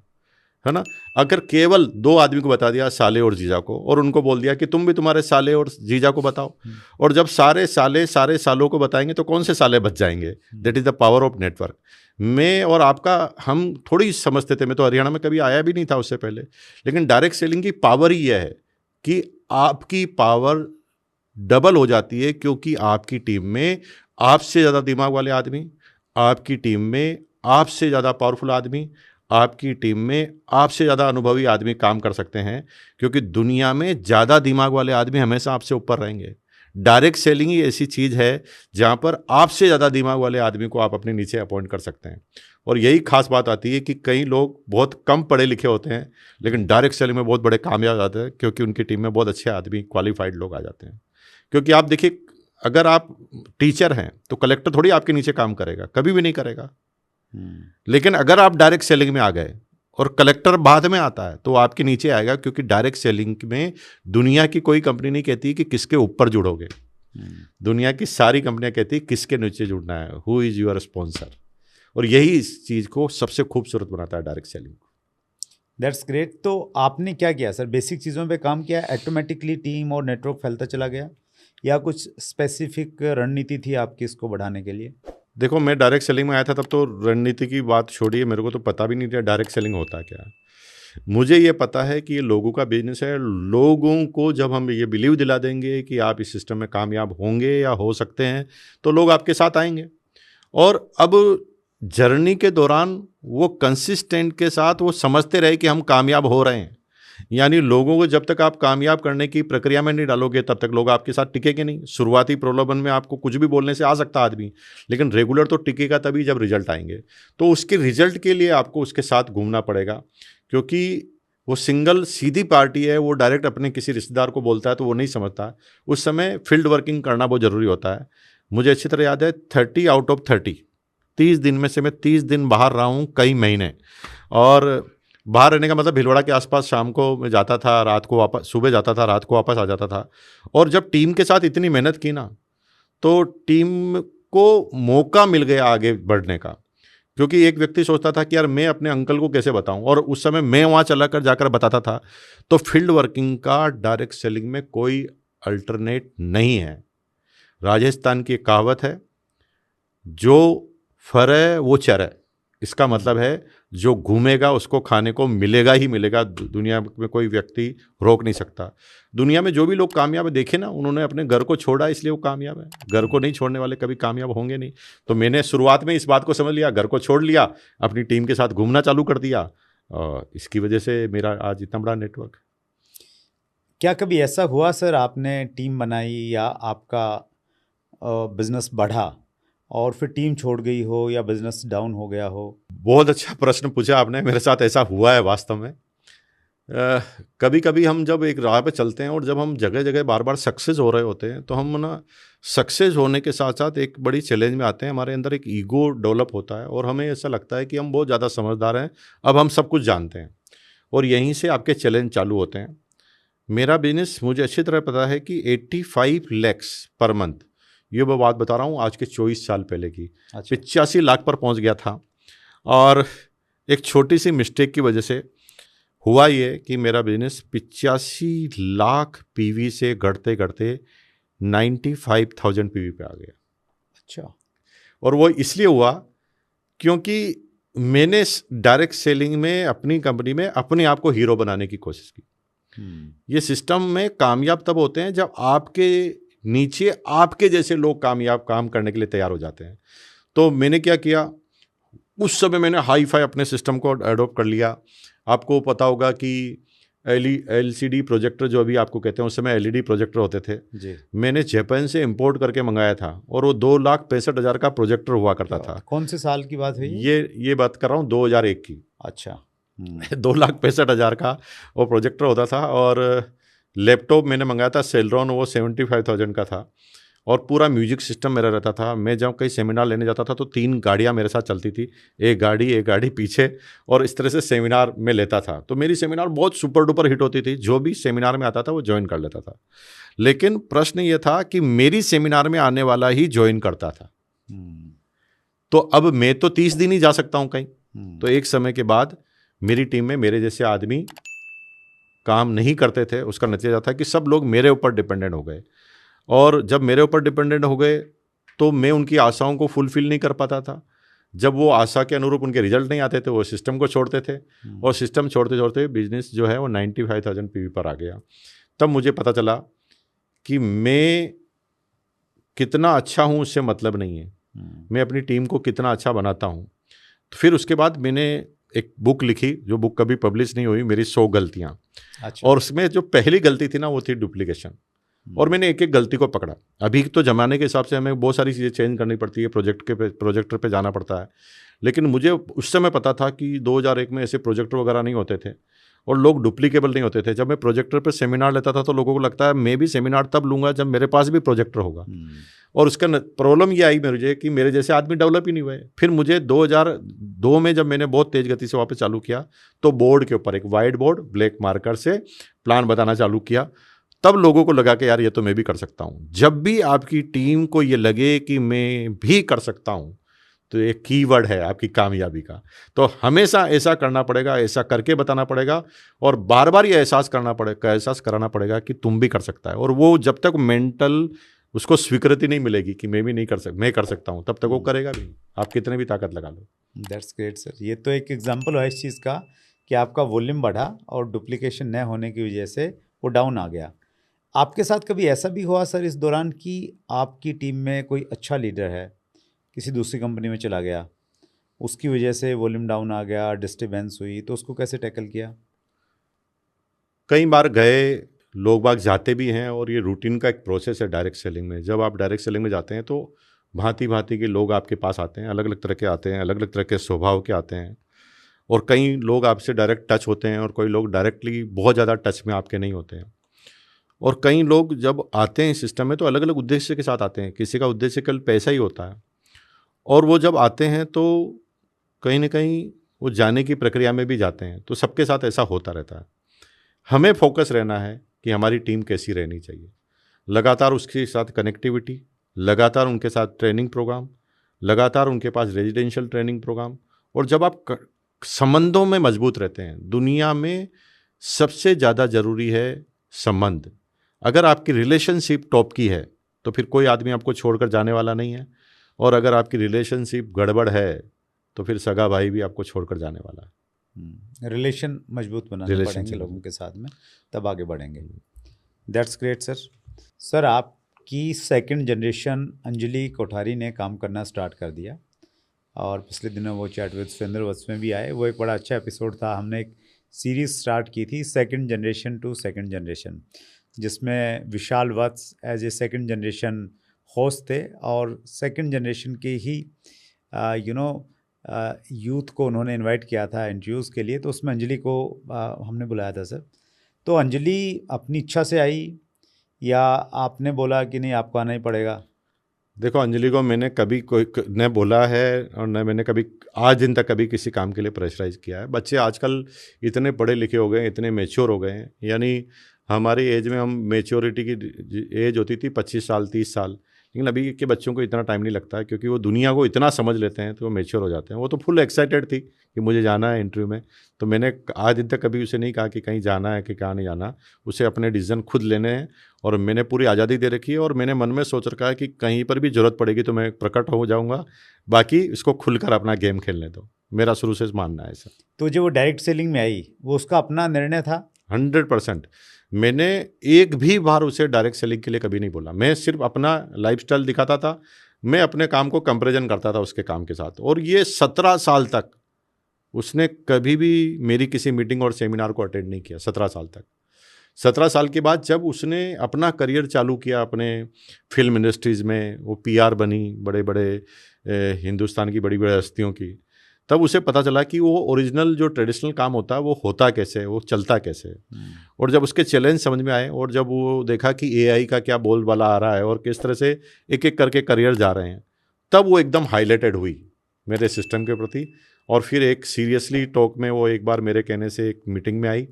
है ना। अगर केवल 2 आदमी को बता दिया, साले और जीजा को, और उनको बोल दिया कि तुम भी तुम्हारे साले और जीजा को बताओ, और जब सारे सालों को बताएंगे तो कौन से साले बच जाएंगे? That is the power of network. मैं और आपका हम थोड़ी समझते थे, मैं तो हरियाणा में कभी आया भी नहीं था उससे पहले, लेकिन डायरेक्ट सेलिंग की पावर ही यह है कि आपकी पावर डबल हो जाती है, क्योंकि आपकी टीम में आपसे ज़्यादा दिमाग वाले आदमी, आपकी टीम में आपसे ज़्यादा पावरफुल आदमी, आपकी टीम में आपसे ज़्यादा अनुभवी आदमी काम कर सकते हैं, क्योंकि दुनिया में ज़्यादा दिमाग वाले आदमी हमेशा आपसे ऊपर रहेंगे। डायरेक्ट सेलिंग ही ऐसी चीज़ है जहाँ पर आपसे ज़्यादा दिमाग वाले आदमी को आप अपने नीचे अपॉइंट कर सकते हैं। और यही खास बात आती है कि कई लोग बहुत कम पढ़े लिखे होते हैं लेकिन डायरेक्ट सेलिंग में बहुत बड़े कामयाब जाते हैं, क्योंकि उनकी टीम में बहुत अच्छे आदमी, क्वालिफाइड लोग आ जाते हैं। क्योंकि आप देखिए, अगर आप टीचर हैं तो कलेक्टर थोड़ी आपके नीचे काम करेगा, कभी भी नहीं करेगा। लेकिन अगर आप डायरेक्ट सेलिंग में आ गए और कलेक्टर बाद में आता है तो आपके नीचे आएगा, क्योंकि डायरेक्ट सेलिंग में दुनिया की कोई कंपनी नहीं कहती कि किसके ऊपर जुड़ोगे। दुनिया की सारी कंपनियां कहती है किसके नीचे जुड़ना है, हु इज योर स्पॉन्सर। और यही इस चीज़ को सबसे खूबसूरत बनाता है डायरेक्ट सेलिंग को। That's great. तो आपने क्या किया सर? बेसिक चीज़ों पे काम किया, ऑटोमेटिकली टीम और नेटवर्क फैलता चला गया, या कुछ स्पेसिफिक रणनीति थी आपकी इसको बढ़ाने के लिए? देखो, मैं डायरेक्ट सेलिंग में आया था तब तो रणनीति की बात छोड़िए, मेरे को तो पता भी नहीं था डायरेक्ट सेलिंग होता क्या है। मुझे ये पता है कि ये लोगों का बिजनेस है। लोगों को जब हम ये बिलीव दिला देंगे कि आप इस सिस्टम में कामयाब होंगे या हो सकते हैं, तो लोग आपके साथ आएंगे। और अब जर्नी के दौरान वो कंसिस्टेंट के साथ वो समझते रहे कि हम कामयाब हो रहे हैं। यानी लोगों को जब तक आप कामयाब करने की प्रक्रिया में नहीं डालोगे तब तक लोग आपके साथ टिकेंगे नहीं। शुरुआती प्रलोभन में आपको कुछ भी बोलने से आ सकता आदमी, लेकिन रेगुलर तो टिकेगा तभी जब रिजल्ट आएंगे। तो उसके रिजल्ट के लिए आपको उसके साथ घूमना पड़ेगा, क्योंकि वो सिंगल सीधी पार्टी है। वो डायरेक्ट अपने किसी रिश्तेदार को बोलता है तो वो नहीं समझता। उस समय फील्ड वर्किंग करना बहुत ज़रूरी होता है। मुझे अच्छी तरह याद है 30 आउट ऑफ 30 दिन में से मैं 30 दिन बाहर रहा हूँ, कई महीने। और बाहर रहने का मतलब भिलवाड़ा के आसपास शाम को मैं जाता था, रात को वापस, सुबह जाता था, रात को वापस आ जाता था। और जब टीम के साथ इतनी मेहनत की ना, तो टीम को मौका मिल गया आगे बढ़ने का। क्योंकि एक व्यक्ति सोचता था कि यार मैं अपने अंकल को कैसे बताऊं, और उस समय मैं वहाँ चला कर जाकर बताता था। तो फील्ड वर्किंग का डायरेक्ट सेलिंग में कोई अल्टरनेट नहीं है। राजस्थान की एक कहावत है, जो फरे वो चरे। इसका मतलब है जो घूमेगा उसको खाने को मिलेगा ही मिलेगा। दुनिया में कोई व्यक्ति रोक नहीं सकता। दुनिया में जो भी लोग कामयाब देखे ना, उन्होंने अपने घर को छोड़ा इसलिए वो कामयाब है। घर को नहीं छोड़ने वाले कभी कामयाब होंगे नहीं। तो मैंने शुरुआत में इस बात को समझ लिया, घर को छोड़ लिया, अपनी टीम के साथ घूमना चालू कर दिया, और इसकी वजह से मेरा आज इतना बड़ा नेटवर्क। क्या कभी ऐसा हुआ सर, आपने टीम बनाई या आपका बिजनेस बढ़ा और फिर टीम छोड़ गई हो या बिजनेस डाउन हो गया हो? बहुत अच्छा प्रश्न पूछा आपने। मेरे साथ ऐसा हुआ है वास्तव में। कभी कभी हम जब एक राह पे चलते हैं और जब हम जगह जगह बार बार सक्सेस हो रहे होते हैं, तो हम ना सक्सेस होने के साथ साथ एक बड़ी चैलेंज में आते हैं। हमारे अंदर एक ईगो डेवलप होता है और हमें ऐसा लगता है कि हम बहुत ज़्यादा समझदार हैं, अब हम सब कुछ जानते हैं। और यहीं से आपके चैलेंज चालू होते हैं। मेरा बिजनेस, मुझे अच्छी तरह पता है कि 85 lakhs पर मंथ, ये मैं बात बता रहा हूँ आज के 24 साल पहले की, 85 लाख पर पहुँच गया था। और एक छोटी सी मिस्टेक की वजह से हुआ ये कि मेरा बिजनेस 85 लाख पीवी से घटते घटते 95,000 पीवी पे आ गया। अच्छा। और वो इसलिए हुआ क्योंकि मैंने डायरेक्ट सेलिंग में अपनी कंपनी में अपने आप को हीरो बनाने की कोशिश की। ये सिस्टम में कामयाब तब होते हैं जब आपके नीचे आपके जैसे लोग कामयाब काम करने के लिए तैयार हो जाते हैं। तो मैंने क्या किया, उस समय मैंने हाई फाई अपने सिस्टम को अडोप्ट कर लिया। आपको पता होगा कि LCD प्रोजेक्टर जो अभी आपको कहते हैं, उस समय LED प्रोजेक्टर होते थे जी। मैंने जापान से इंपोर्ट करके मंगाया था और वो 2,65,000 का प्रोजेक्टर हुआ करता था। कौन से साल की बात है ये बात कर रहा हूँ 2001 की। अच्छा। 2,65,000 का वो प्रोजेक्टर होता था। और लैपटॉप मैंने मंगाया था सेलरॉन, वो 75,000 का था। और पूरा म्यूजिक सिस्टम मेरा रहता था। मैं जब कहीं सेमिनार लेने जाता था तो 3 गाड़ियाँ मेरे साथ चलती थी, एक गाड़ी पीछे, और इस तरह से सेमिनार में लेता था। तो मेरी सेमिनार बहुत सुपर डुपर हिट होती थी। जो भी सेमिनार में आता था वो ज्वाइन कर लेता था। लेकिन प्रश्न ये था कि मेरी सेमिनार में आने वाला ही ज्वाइन करता था। तो अब मैं तो 30 दिन ही जा सकता हूँ कहीं। तो एक समय के बाद मेरी टीम में मेरे जैसे आदमी काम नहीं करते थे। उसका नतीजा था कि सब लोग मेरे ऊपर डिपेंडेंट हो गए। और जब मेरे ऊपर डिपेंडेंट हो गए तो मैं उनकी आशाओं को फुलफिल नहीं कर पाता था। जब वो आशा के अनुरूप उनके रिजल्ट नहीं आते थे, वो सिस्टम को छोड़ते थे। और सिस्टम छोड़ते छोड़ते बिजनेस जो है वो 95,000 पीवी पर आ गया। तब मुझे पता चला कि मैं कितना अच्छा हूँ उससे मतलब नहीं है, मैं अपनी टीम को कितना अच्छा बनाता हूँ। तो फिर उसके बाद मैंने एक बुक लिखी, जो बुक कभी पब्लिश नहीं हुई, मेरी 100 गलतियाँ। अच्छा। और उसमें जो पहली गलती थी ना, वो थी डुप्लीकेशन। और मैंने एक एक गलती को पकड़ा। अभी तो ज़माने के हिसाब से हमें बहुत सारी चीज़ें चेंज करनी पड़ती है, प्रोजेक्टर पे जाना पड़ता है। लेकिन मुझे उस समय पता था कि 2001 में ऐसे प्रोजेक्टर वगैरह नहीं होते थे और लोग डुप्लीकेबल नहीं होते थे। जब मैं प्रोजेक्टर पे सेमिनार लेता था तो लोगों को लगता है मैं भी सेमिनार तब लूँगा जब मेरे पास भी प्रोजेक्टर होगा। और उसका प्रॉब्लम ये आई मुझे कि मेरे जैसे आदमी डेवलप ही नहीं हुए। फिर मुझे 2002 में जब मैंने बहुत तेज़ गति से वापस चालू किया, तो बोर्ड के ऊपर एक वाइट बोर्ड ब्लैक मार्कर से प्लान बताना चालू किया। तब लोगों को लगा कि यार ये तो मैं भी कर सकता हूँ। जब भी आपकी टीम को ये लगे कि मैं भी कर सकता हूँ, तो एक कीवर्ड है आपकी कामयाबी का। तो हमेशा ऐसा करना पड़ेगा, ऐसा करके बताना पड़ेगा और बार बार ये एहसास कराना पड़ेगा कि तुम भी कर सकता है। और वो जब तक मेंटल उसको स्वीकृति नहीं मिलेगी कि मैं भी नहीं मैं कर सकता हूँ, तब तक वो करेगा भी नहीं, आप कितने भी ताकत लगा लो। That's great sir. ये तो एक एग्जांपल है इस चीज़ का कि आपका वॉल्यूम बढ़ा और डुप्लीकेशन न होने की वजह से वो डाउन आ गया। आपके साथ कभी ऐसा भी हुआ सर इस दौरान कि आपकी टीम में कोई अच्छा लीडर है, किसी दूसरी कंपनी में चला गया, उसकी वजह से वॉल्यूम डाउन आ गया, डिस्टर्बेंस हुई, तो उसको कैसे टैकल किया? कई बार गए, लोग बाग जाते भी हैं और ये रूटीन का एक प्रोसेस है डायरेक्ट सेलिंग में। जब आप डायरेक्ट सेलिंग में जाते हैं तो भांति भांति के लोग आपके पास आते हैं, अलग अलग तरह के आते हैं, अलग अलग तरह के स्वभाव के आते हैं। और कई लोग आपसे डायरेक्ट टच होते हैं और कोई लोग डायरेक्टली बहुत ज़्यादा टच में आपके नहीं होते हैं। और कई लोग जब आते हैं सिस्टम में तो अलग अलग उद्देश्य के साथ आते हैं। किसी का उद्देश्य केवल पैसा ही होता है, और वो जब आते हैं तो कहीं ना कहीं वो जाने की प्रक्रिया में भी जाते हैं। तो सबके साथ ऐसा होता रहता है। हमें फोकस रहना है कि हमारी टीम कैसी रहनी चाहिए, लगातार उसके साथ कनेक्टिविटी, लगातार उनके साथ ट्रेनिंग प्रोग्राम, लगातार उनके पास रेजिडेंशियल ट्रेनिंग प्रोग्राम। और जब आप संबंधों में मजबूत रहते हैं, दुनिया में सबसे ज़्यादा ज़रूरी है संबंध। अगर आपकी रिलेशनशिप टॉप की है तो फिर कोई आदमी आपको छोड़कर जाने वाला नहीं है, और अगर आपकी रिलेशनशिप गड़बड़ है तो फिर सगा भाई भी आपको छोड़कर जाने वाला है। रिलेशन मजबूत बनाने पड़ेंगे लोगों के साथ में, तब आगे बढ़ेंगे। That's great sir. सर आपकी सेकंड जनरेशन अंजलि कोठारी ने काम करना स्टार्ट कर दिया और पिछले दिनों वो चैट विद सुरेंद्र वत्स में भी आए। वो एक बड़ा अच्छा एपिसोड था। हमने एक सीरीज़ स्टार्ट की थी second generation to second generation, जिसमें Vishal Vats as a second generation host थे और सेकंड जनरेशन के ही यूथ को उन्होंने इनवाइट किया था इंटरव्यूज़ के लिए। तो उसमें अंजलि को हमने बुलाया था सर। तो अंजलि अपनी इच्छा से आई या आपने बोला कि नहीं आपको आना ही पड़ेगा? देखो, अंजलि को मैंने कभी कोई न बोला है और न मैंने कभी आज दिन तक कभी किसी काम के लिए प्रेशराइज किया है। बच्चे आजकल इतने पढ़े लिखे हो गए हैं, इतने मैच्योर हो गए हैं। यानी हमारी एज में हम मैच्योरिटी की एज होती थी 25 साल 30 साल, लेकिन अभी के बच्चों को इतना टाइम नहीं लगता है क्योंकि वो दुनिया को इतना समझ लेते हैं तो वो मैच्योर हो जाते हैं। वो तो फुल एक्साइटेड थी कि मुझे जाना है इंटरव्यू में। तो मैंने आज दिन तक कभी उसे नहीं कहा कि कहीं जाना है कि कहाँ नहीं जाना। उसे अपने डिसीजन खुद लेने हैं और मैंने पूरी आज़ादी दे रखी है। और मैंने मन में सोच रखा है कि कहीं पर भी ज़रूरत पड़ेगी तो मैं प्रकट हो जाऊँगा, बाकी इसको खुलकर अपना गेम खेलने दो। मेरा शुरू से मानना है ऐसा। तो जो वो डायरेक्ट सेलिंग में आई वो उसका अपना निर्णय था? 100%। मैंने एक भी बार उसे डायरेक्ट सेलिंग के लिए कभी नहीं बोला। मैं सिर्फ अपना लाइफस्टाइल दिखाता था, मैं अपने काम को कंपैरिजन करता था उसके काम के साथ। और ये 17 साल तक उसने कभी भी मेरी किसी मीटिंग और सेमिनार को अटेंड नहीं किया। 17 साल तक। 17 साल के बाद जब उसने अपना करियर चालू किया अपने फिल्म इंडस्ट्रीज़ में, वो PR बनी बड़े बड़े हिंदुस्तान की बड़ी बड़ी हस्तियों की, तब उसे पता चला कि वो ओरिजिनल जो ट्रेडिशनल काम होता है वो होता कैसे है, वो चलता कैसे है। और जब उसके चैलेंज समझ में आए और जब वो देखा कि AI का क्या बोलबाला आ रहा है और किस तरह से एक एक करके करियर जा रहे हैं, तब वो एकदम हाईलाइटेड हुई मेरे सिस्टम के प्रति। और फिर एक सीरियसली टॉक में वो एक बार मेरे कहने से एक मीटिंग में आई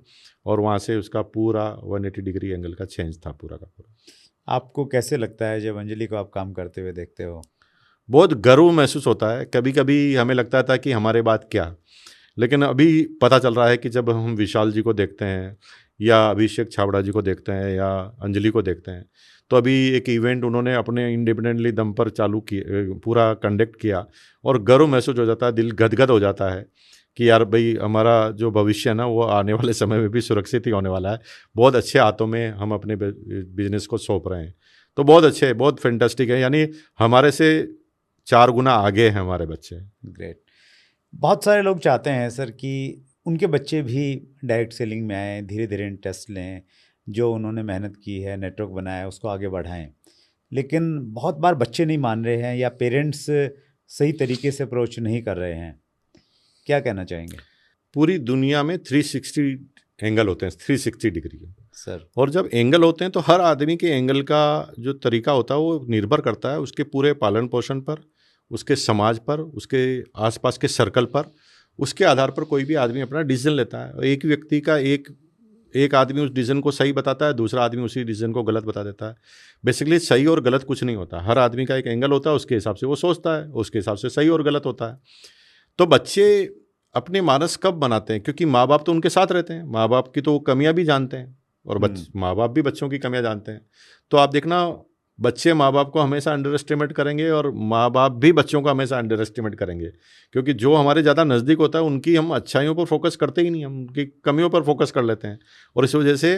और वहाँ से उसका पूरा 180 डिग्री एंगल का चेंज था पूरा का पूरा। आपको कैसे लगता है जब अंजलि को आप काम करते हुए देखते हो? बहुत गर्व महसूस होता है। कभी कभी हमें लगता था कि हमारे बात क्या, लेकिन अभी पता चल रहा है कि जब हम विशाल जी को देखते हैं या अभिषेक छाबड़ा जी को देखते हैं या अंजलि को देखते हैं, तो अभी एक इवेंट उन्होंने अपने इंडिपेंडेंटली दम पर चालू किया, पूरा कंडक्ट किया, और गर्व महसूस हो जाता है, दिल गदगद हो जाता है कि यार भाई हमारा जो भविष्य है ना वो आने वाले समय में भी सुरक्षित ही होने वाला है। बहुत अच्छे हाथों में हम अपने बिजनेस को सौंप रहे हैं। तो बहुत अच्छे, बहुत फैंटास्टिक है। यानी हमारे से 4 गुना आगे हैं हमारे बच्चे। ग्रेट। बहुत सारे लोग चाहते हैं सर कि उनके बच्चे भी डायरेक्ट सेलिंग में आएँ, धीरे धीरे इंटरेस्ट लें, जो उन्होंने मेहनत की है, नेटवर्क बनाया है, उसको आगे बढ़ाएं। लेकिन बहुत बार बच्चे नहीं मान रहे हैं या पेरेंट्स सही तरीके से अप्रोच नहीं कर रहे हैं। क्या कहना चाहेंगे? पूरी दुनिया में 360 एंगल होते हैं, 360 डिग्री सर। और जब एंगल होते हैं तो हर आदमी के एंगल का जो तरीका होता है वो निर्भर करता है उसके पूरे पालन पोषण पर, उसके समाज पर, उसके आसपास के सर्कल पर। उसके आधार पर कोई भी आदमी अपना डिसीजन लेता है। एक व्यक्ति का एक आदमी उस डिसीजन को सही बताता है, दूसरा आदमी उसी डिसीजन को गलत बता देता है। बेसिकली सही और गलत कुछ नहीं होता, हर आदमी का एक एंगल होता है, उसके हिसाब से वो सोचता है, उसके हिसाब से सही और गलत होता है। तो बच्चे अपने मानस कब बनाते हैं? क्योंकि माँ बाप तो उनके साथ रहते हैं, माँ बाप की तो कमियां भी जानते हैं और माँ बाप भी बच्चों की कमियां जानते हैं। तो आप देखना, बच्चे माँ बाप को हमेशा अंडर एस्टिमेट करेंगे और माँ बाप भी बच्चों को हमेशा अंडर एस्टिमेट करेंगे, क्योंकि जो हमारे ज़्यादा नज़दीक होता है उनकी हम अच्छाइयों पर फोकस करते ही नहीं, हम उनकी कमियों पर फोकस कर लेते हैं। और इस वजह से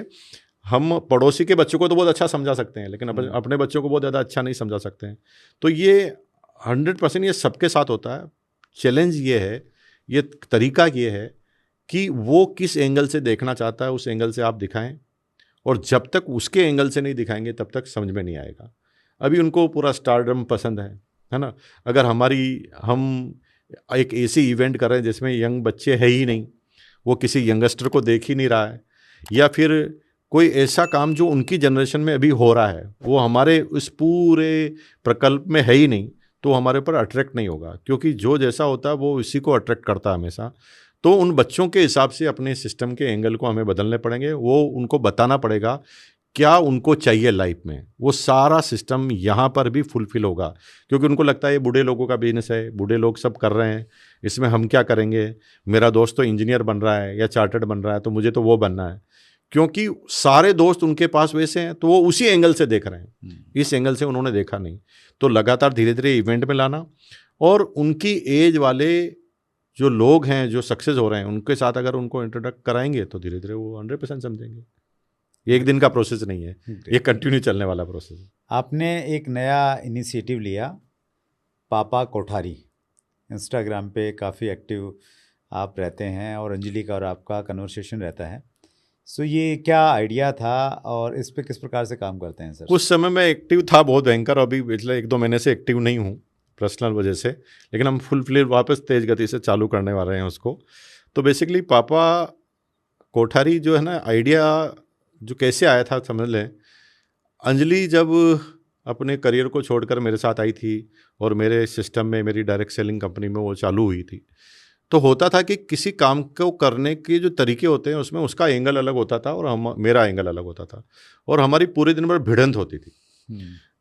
हम पड़ोसी के बच्चों को तो बहुत अच्छा समझा सकते हैं, लेकिन अपने बच्चों को बहुत ज़्यादा अच्छा नहीं समझा सकते हैं। तो ये 100% ये सबके साथ होता है। चैलेंज ये है, ये तरीका ये है कि वो किस एंगल से देखना चाहता है उस एंगल से आप दिखाएं, और जब तक उसके एंगल से नहीं दिखाएंगे तब तक समझ में नहीं आएगा। अभी उनको पूरा स्टारडम पसंद है ना। अगर हम एक ऐसी इवेंट कर रहे हैं जिसमें यंग बच्चे है ही नहीं, वो किसी यंगस्टर को देख ही नहीं रहा है, या फिर कोई ऐसा काम जो उनकी जनरेशन में अभी हो रहा है वो हमारे उस पूरे प्रकल्प में है ही नहीं, तो हमारे ऊपर अट्रैक्ट नहीं होगा, क्योंकि जो जैसा होता है वो इसी को अट्रैक्ट करता है हमेशा। तो उन बच्चों के हिसाब से अपने सिस्टम के एंगल को हमें बदलने पड़ेंगे, वो उनको बताना पड़ेगा क्या उनको चाहिए लाइफ में। वो सारा सिस्टम यहाँ पर भी फुलफिल होगा, क्योंकि उनको लगता है ये बूढ़े लोगों का बिजनेस है, बूढ़े लोग सब कर रहे हैं, इसमें हम क्या करेंगे, मेरा दोस्त तो इंजीनियर बन रहा है या चार्टर्ड बन रहा है तो मुझे तो वो बनना है। क्योंकि सारे दोस्त उनके पास वैसे हैं तो वो उसी एंगल से देख रहे हैं, इस एंगल से उन्होंने देखा नहीं। तो लगातार धीरे धीरे इवेंट में लाना, और उनकी एज वाले जो लोग हैं जो सक्सेस हो रहे हैं उनके साथ अगर उनको इंट्रोडक्ट कराएंगे तो धीरे धीरे वो 100% समझेंगे। ये एक दिन का प्रोसेस नहीं है, ये कंटिन्यू चलने वाला प्रोसेस है। आपने एक नया इनिशिएटिव लिया, पापा कोठारी। इंस्टाग्राम पे काफ़ी एक्टिव आप रहते हैं और अंजलि का और आपका कन्वर्सेशन रहता है। सो ये क्या आइडिया था और इस पे किस प्रकार से काम करते हैं सर? कुछ समय में एक्टिव था बहुत भयंकर, अभी पिछले 1-2 महीने से एक्टिव नहीं हूँ पर्सनल वजह से, लेकिन हम फुल फ्लेयर वापस तेज गति से चालू करने वाले हैं उसको। तो बेसिकली पापा कोठारी जो है ना, आइडिया जो कैसे आया था समझ लें। अंजलि जब अपने करियर को छोड़कर मेरे साथ आई थी और मेरे सिस्टम में, मेरी डायरेक्ट सेलिंग कंपनी में वो चालू हुई थी, तो होता था कि किसी काम को करने के जो तरीके होते हैं उसमें उसका एंगल अलग होता था और मेरा एंगल अलग होता था, और हमारी पूरे दिन भर भिड़ंत होती थी।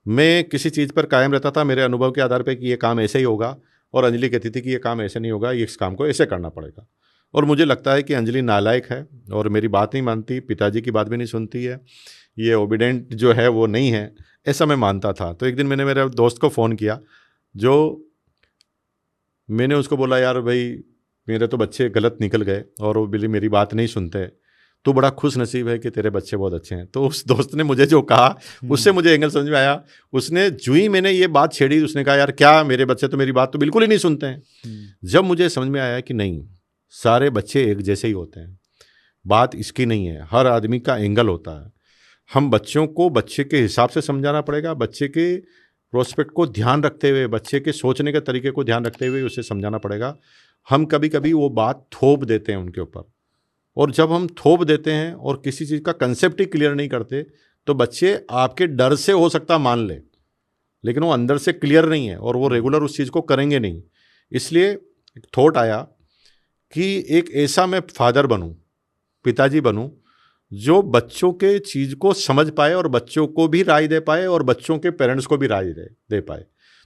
मैं किसी चीज़ पर कायम रहता था मेरे अनुभव के आधार पर कि ये काम ऐसे ही होगा, और अंजलि कहती थी कि ये काम ऐसे नहीं होगा, इस काम को ऐसे करना पड़ेगा। और मुझे लगता है कि अंजलि नालायक है और मेरी बात नहीं मानती, पिताजी की बात भी नहीं सुनती है, ये ओबीडेंट जो है वो नहीं है, ऐसा मैं मानता था। तो एक दिन मैंने मेरे दोस्त को फ़ोन किया, जो मैंने उसको बोला, यार भाई मेरे तो बच्चे गलत निकल गए और वो बिल्ली मेरी बात नहीं सुनते, तो बड़ा खुश नसीब है कि तेरे बच्चे बहुत अच्छे हैं। तो उस दोस्त ने मुझे जो कहा उससे मुझे एंगल समझ में आया। उसने जो ही मैंने ये बात छेड़ी, उसने कहा, यार क्या मेरे बच्चे तो मेरी बात तो बिल्कुल ही नहीं सुनते हैं। जब मुझे समझ में आया कि नहीं, सारे बच्चे एक जैसे ही होते हैं, बात इसकी नहीं है, हर आदमी का एंगल होता है। हम बच्चों को बच्चे के हिसाब से समझाना पड़ेगा, बच्चे के प्रोस्पेक्ट को ध्यान रखते हुए, बच्चे के सोचने के तरीके को ध्यान रखते हुए उसे समझाना पड़ेगा। हम कभी कभी वो बात थोप देते हैं उनके ऊपर, और जब हम थोप देते हैं और किसी चीज़ का कंसेप्ट ही क्लियर नहीं करते, तो बच्चे आपके डर से हो सकता मान ले, लेकिन वो अंदर से क्लियर नहीं है और वो रेगुलर उस चीज़ को करेंगे नहीं। इसलिए एक थॉट आया कि एक ऐसा मैं फादर बनूं, पिताजी बनूं, जो बच्चों के चीज़ को समझ पाए और बच्चों को भी राय दे पाए और बच्चों के पेरेंट्स को भी राय दे पाए।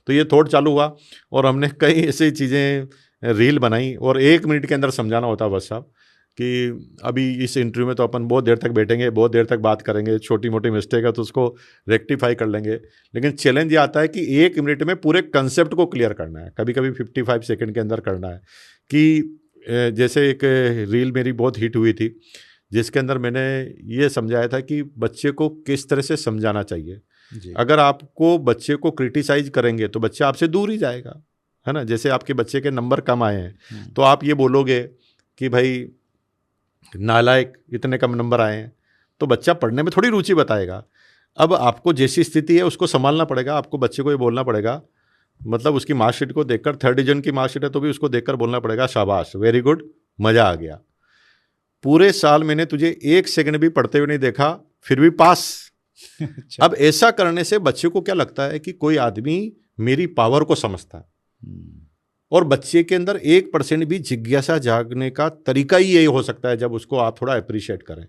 तो ये थॉट चालू हुआ और हमने कई ऐसी चीज़ें रील बनाई, और 1 मिनट के अंदर समझाना होता बस साहब कि अभी इस इंटरव्यू में तो अपन बहुत देर तक बैठेंगे, बहुत देर तक बात करेंगे, छोटी मोटी मिस्टेक है तो उसको रेक्टिफाई कर लेंगे, लेकिन चैलेंज ये आता है कि 1 मिनट में पूरे कंसेप्ट को क्लियर करना है, कभी कभी 55 सेकंड के अंदर करना है। कि जैसे एक रील मेरी बहुत हिट हुई थी जिसके अंदर मैंने ये समझाया था कि बच्चे को किस तरह से समझाना चाहिए। अगर आपको बच्चे को क्रिटिसाइज करेंगे तो बच्चा आपसे दूर ही जाएगा, है ना। जैसे आपके बच्चे के नंबर कम आए हैं तो आप ये बोलोगे कि भाई नालायक, इतने कम नंबर आए हैं, तो बच्चा पढ़ने में थोड़ी रुचि बताएगा। अब आपको जैसी स्थिति है उसको संभालना पड़ेगा, आपको बच्चे को ये बोलना पड़ेगा, मतलब उसकी मार्कशीट को देखकर, 3rd डिवीजन की मार्कशीट है तो भी उसको देखकर बोलना पड़ेगा शाबाश, वेरी गुड, मजा आ गया, पूरे साल मैंने तुझे 1 सेकंड भी पढ़ते हुए नहीं देखा, फिर भी पास। अच्छा। अब ऐसा करने से बच्चे को क्या लगता है कि कोई आदमी मेरी पावर को समझता है, और बच्चे के अंदर 1% भी जिज्ञासा जागने का तरीका ही यही हो सकता है जब उसको आप थोड़ा अप्रिशिएट करें।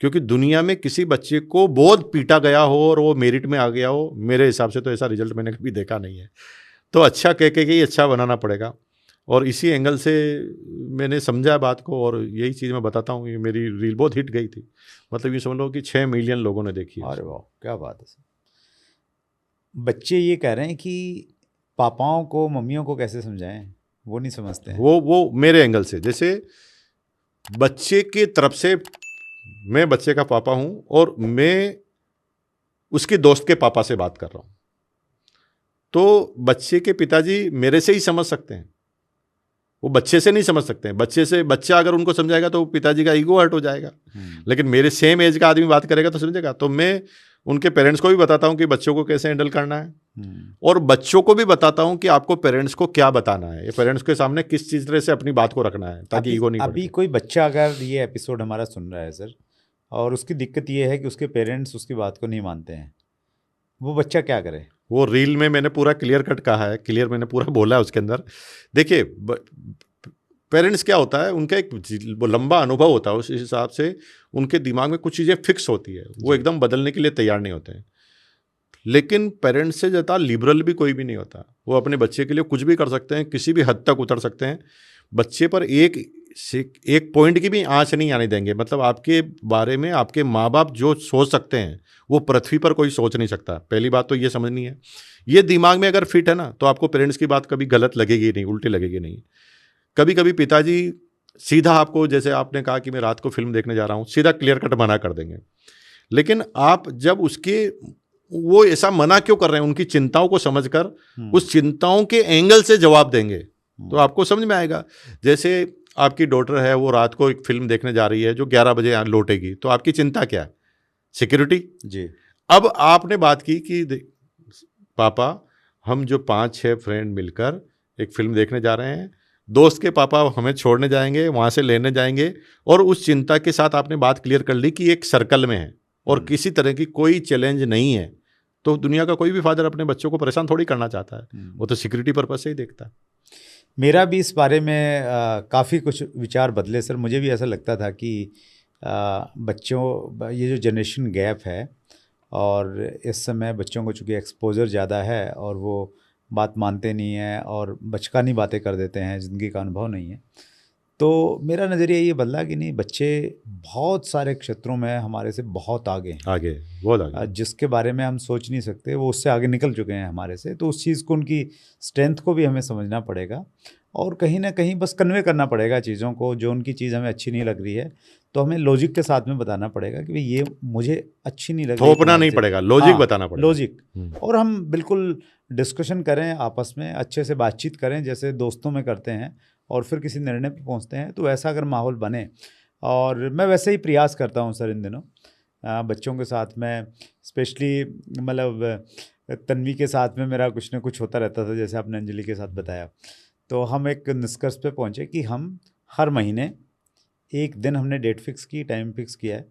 क्योंकि दुनिया में किसी बच्चे को बहुत पीटा गया हो और वो मेरिट में आ गया हो, मेरे हिसाब से तो ऐसा रिजल्ट मैंने कभी देखा नहीं है। तो अच्छा कह के ही अच्छा बनाना पड़ेगा, और इसी एंगल से मैंने समझा बात को, और यही चीज़ मैं बताता हूँ। मेरी रील बहुत हिट गई थी, मतलब ये समझ लो कि 6 मिलियन लोगों ने देखी है। अरे वाह, क्या बात है सर। बच्चे ये कह रहे हैं कि पापाओं को, मम्मियों को कैसे समझाएं, वो नहीं समझते हैं। वो मेरे एंगल से, जैसे बच्चे की तरफ से, मैं बच्चे का पापा हूँ और मैं उसके दोस्त के पापा से बात कर रहा हूँ, तो बच्चे के पिताजी मेरे से ही समझ सकते हैं, वो बच्चे से नहीं समझ सकते हैं। बच्चे से, बच्चा अगर उनको समझाएगा तो पिताजी का ईगो हर्ट हो जाएगा, लेकिन मेरे सेम एज का आदमी बात करेगा तो समझेगा। तो मैं उनके पेरेंट्स को भी बताता हूँ कि बच्चों को कैसे हैंडल करना है, और बच्चों को भी बताता हूँ कि आपको पेरेंट्स को क्या बताना है, ये पेरेंट्स के सामने किस चीज़ तरह से अपनी बात को रखना है ताकि ईगो नहीं बढ़े। अभी कोई बच्चा अगर ये एपिसोड हमारा सुन रहा है सर, और उसकी दिक्कत ये है कि उसके पेरेंट्स उसकी बात को नहीं मानते हैं, वो बच्चा क्या करे? वो रील में मैंने पूरा क्लियर कट कहा है, क्लियर मैंने पूरा बोला है उसके अंदर। देखिए पेरेंट्स क्या होता है, उनका एक लंबा अनुभव होता है, उस हिसाब से उनके दिमाग में कुछ चीज़ें फिक्स होती है, वो एकदम बदलने के लिए तैयार नहीं होते हैं। लेकिन पेरेंट्स से ज़्यादा लिबरल भी कोई भी नहीं होता, वो अपने बच्चे के लिए कुछ भी कर सकते हैं, किसी भी हद तक उतर सकते हैं, बच्चे पर एक पॉइंट की भी आँच नहीं आने देंगे। मतलब आपके बारे में आपके माँ बाप जो सोच सकते हैं वो पृथ्वी पर कोई सोच नहीं सकता। पहली बात तो ये समझनी है, ये दिमाग में अगर फिट है ना तो आपको पेरेंट्स की बात कभी गलत लगेगी नहीं, उल्टी लगेगी नहीं। कभी कभी पिताजी सीधा आपको, जैसे आपने कहा कि मैं रात को फिल्म देखने जा रहा हूँ, सीधा क्लियर कट मना कर देंगे। लेकिन आप जब उसके, वो ऐसा मना क्यों कर रहे हैं, उनकी चिंताओं को समझकर उस चिंताओं के एंगल से जवाब देंगे तो आपको समझ में आएगा। जैसे आपकी डॉटर है, वो रात को एक फिल्म देखने जा रही है जो 11 बजे लौटेगी, तो आपकी चिंता क्या है? सिक्योरिटी जी। अब आपने बात की कि पापा हम जो 5-6 फ्रेंड मिलकर एक फिल्म देखने जा रहे हैं, दोस्त के पापा हमें छोड़ने जाएंगे, वहाँ से लेने जाएंगे, और उस चिंता के साथ आपने बात क्लियर कर ली कि एक सर्कल में है और किसी तरह की कोई चैलेंज नहीं है। तो दुनिया का कोई भी फादर अपने बच्चों को परेशान थोड़ी करना चाहता है, वो तो सिक्योरिटी पर्पज से ही देखता है। मेरा भी इस बारे में काफ़ी कुछ विचार बदले सर। मुझे भी ऐसा लगता था कि बच्चों, ये जो जनरेशन गैप है, और इस समय बच्चों को चूँकि एक्सपोजर ज़्यादा है और वो बात मानते नहीं हैं और बचकानी बातें कर देते हैं, ज़िंदगी का अनुभव नहीं है, तो मेरा नज़रिया ये बदला कि नहीं, बच्चे बहुत सारे क्षेत्रों में हमारे से बहुत आगे हैं, बहुत आगे, जिसके बारे में हम सोच नहीं सकते, वो उससे आगे निकल चुके हैं हमारे से। तो उस चीज़ को, उनकी स्ट्रेंथ को भी हमें समझना पड़ेगा, और कहीं ना कहीं बस कन्वे करना पड़ेगा चीज़ों को। जो उनकी चीज़ हमें अच्छी नहीं लग रही है तो हमें लॉजिक के साथ में बताना पड़ेगा कि भाई ये मुझे अच्छी नहीं लग रही, थोपना नहीं पड़ेगा, लॉजिक बताना पड़ेगा, लॉजिक। और हम बिल्कुल डिस्कशन करें आपस में, अच्छे से बातचीत करें जैसे दोस्तों में करते हैं, और फिर किसी निर्णय पर पहुंचते हैं। तो ऐसा अगर माहौल बने, और मैं वैसे ही प्रयास करता हूं सर इन दिनों बच्चों के साथ में, स्पेशली मतलब तन्वी के साथ में मेरा कुछ ना कुछ होता रहता था, जैसे आपने अंजलि के साथ बताया। तो हम एक निष्कर्ष पे पहुंचे कि हम हर महीने एक दिन हमने डेट फिक्स की, टाइम फिक्स किया है,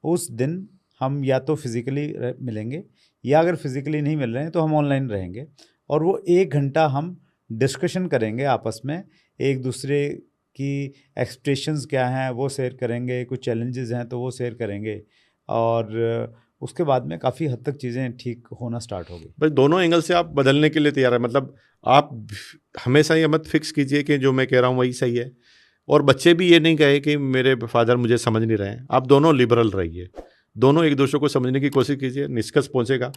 उस दिन हम या तो फिज़िकली मिलेंगे, या अगर फिज़िकली नहीं मिल रहे हैं तो हम ऑनलाइन रहेंगे, और वो 1 घंटा हम डिस्कशन करेंगे आपस में, एक दूसरे की एक्सप्रेशंस क्या हैं वो शेयर करेंगे, कुछ चैलेंजेस हैं तो वो शेयर करेंगे, और उसके बाद में काफ़ी हद तक चीज़ें ठीक होना स्टार्ट हो गई। बस दोनों एंगल से आप बदलने के लिए तैयार है। मतलब आप हमेशा ये मत फिक्स कीजिए कि जो मैं कह रहा हूँ वही सही है, और बच्चे भी ये नहीं कहे कि मेरे फादर मुझे समझ नहीं रहे हैं। आप दोनों लिबरल रहिए, दोनों एक दूसरे को समझने की कोशिश कीजिए, निष्कर्ष पहुंचेगा।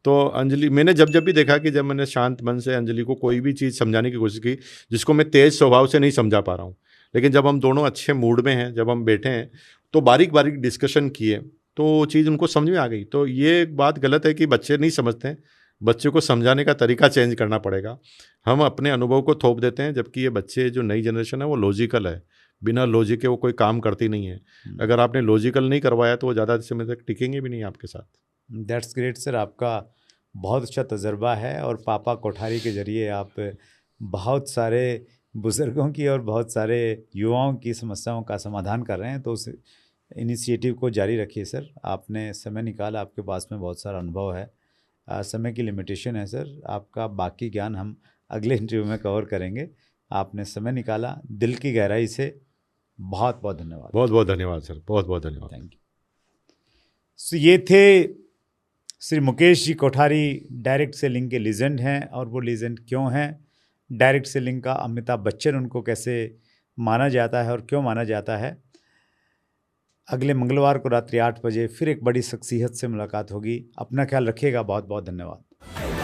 तो अंजलि, मैंने जब भी देखा कि जब मैंने शांत मन से अंजलि को कोई भी चीज़ समझाने की कोशिश की जिसको मैं तेज़ स्वभाव से नहीं समझा पा रहा हूँ, लेकिन जब हम दोनों अच्छे मूड में हैं, जब हम बैठे हैं, तो बारीक बारीक डिस्कशन किए तो चीज़ उनको समझ में आ गई। तो ये बात गलत है कि बच्चे नहीं समझते हैं, बच्चे को समझाने का तरीका चेंज करना पड़ेगा। हम अपने अनुभव को थोप देते हैं, जबकि ये बच्चे जो नई जनरेशन है वो लॉजिकल है, बिना लॉजिक के वो कोई काम करती नहीं है। अगर आपने लॉजिकल नहीं करवाया तो वो ज़्यादा समय तक टिकेंगे भी नहीं आपके साथ। दैट्स ग्रेट सर, आपका बहुत अच्छा तजर्बा है और पापा कोठारी के ज़रिए आप बहुत सारे बुज़ुर्गों की और बहुत सारे युवाओं की समस्याओं का समाधान कर रहे हैं। तो उस इनिशिएटिव को जारी रखिए सर। आपने समय निकाला, आपके पास में बहुत सारा अनुभव है। समय की लिमिटेशन है सर, आपका बाकी ज्ञान हम अगले इंटरव्यू में कवर करेंगे। आपने समय निकाला दिल की गहराई से, बहुत बहुत धन्यवाद। बहुत बहुत धन्यवाद सर, बहुत बहुत धन्यवाद। Thank you. सो ये थे श्री मुकेश जी कोठारी, डायरेक्ट सेलिंग के लीजेंड हैं। और वो लीजेंड क्यों हैं, डायरेक्ट सेलिंग का अमिताभ बच्चन उनको कैसे माना जाता है और क्यों माना जाता है। अगले मंगलवार को रात्रि 8 बजे फिर एक बड़ी शख्सियत से मुलाकात होगी। अपना ख्याल रखिएगा। बहुत बहुत धन्यवाद।